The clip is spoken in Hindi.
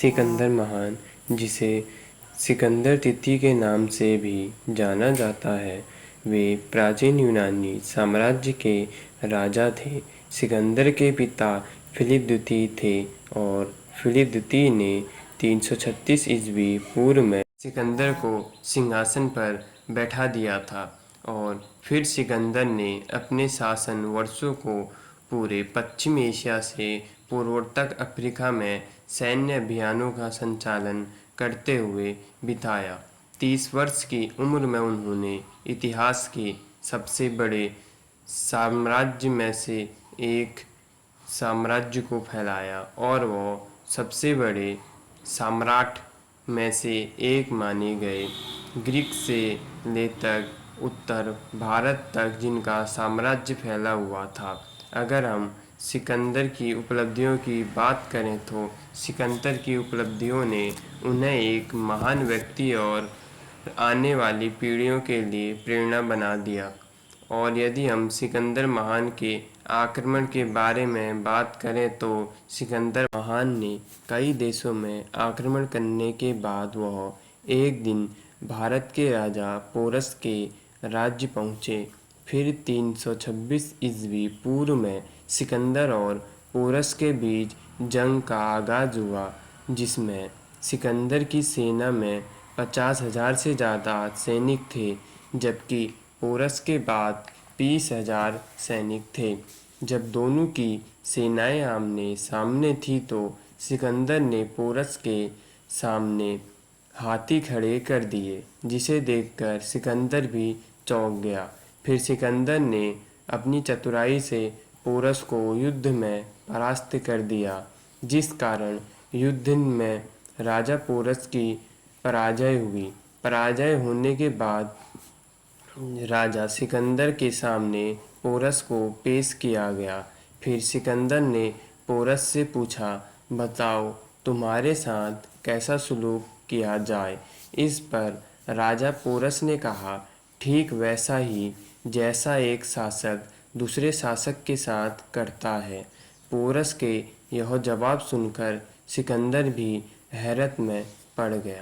सिकंदर महान, जिसे सिकंदर तिथि के नाम से भी जाना जाता है, वे प्राचीन यूनानी साम्राज्य के राजा थे। सिकंदर के पिता फिलिप द्वितीय थे और फिलिप द्वितीय ने 336 ईस्वी पूर्व में सिकंदर को सिंहासन पर बैठा दिया था और फिर सिकंदर ने अपने शासन वर्षों को पूरे पश्चिम एशिया से पूर्वोत्तर अफ्रीका में सैन्य अभियानों का संचालन करते हुए बिताया। 30 वर्ष की उम्र में उन्होंने इतिहास के सबसे बड़े साम्राज्य में से एक साम्राज्य को फैलाया और वो सबसे बड़े सम्राट में से एक माने गए। ग्रीक से लेकर उत्तर भारत तक जिनका साम्राज्य फैला हुआ था। अगर हम सिकंदर की उपलब्धियों की बात करें तो सिकंदर की उपलब्धियों ने उन्हें एक महान व्यक्ति और आने वाली पीढ़ियों के लिए प्रेरणा बना दिया। और यदि हम सिकंदर महान के आक्रमण के बारे में बात करें तो सिकंदर महान ने कई देशों में आक्रमण करने के बाद वह एक दिन भारत के राजा पोरस के राज्य पहुँचे। फिर 326 ईस्वी पूर्व में सिकंदर और पोरस के बीच जंग का आगाज़ हुआ, जिसमें सिकंदर की सेना में 50,000 से ज़्यादा सैनिक थे, जबकि पोरस के बाद 20,000 सैनिक थे। जब दोनों की सेनाएं आमने सामने थी तो सिकंदर ने पोरस के सामने हाथी खड़े कर दिए, जिसे देखकर सिकंदर भी चौंक गया। फिर सिकंदर ने अपनी चतुराई से पोरस को युद्ध में परास्त कर दिया, जिस कारण युद्ध में राजा पोरस की पराजय हुई। पराजय होने के बाद राजा सिकंदर के सामने पोरस को पेश किया गया। फिर सिकंदर ने पोरस से पूछा, बताओ तुम्हारे साथ कैसा सलूक किया जाए। इस पर राजा पोरस ने कहा, ठीक वैसा ही जैसा एक शासक दूसरे शासक के साथ करता है। पोरस के यह जवाब सुनकर सिकंदर भी हैरत में पड़ गया।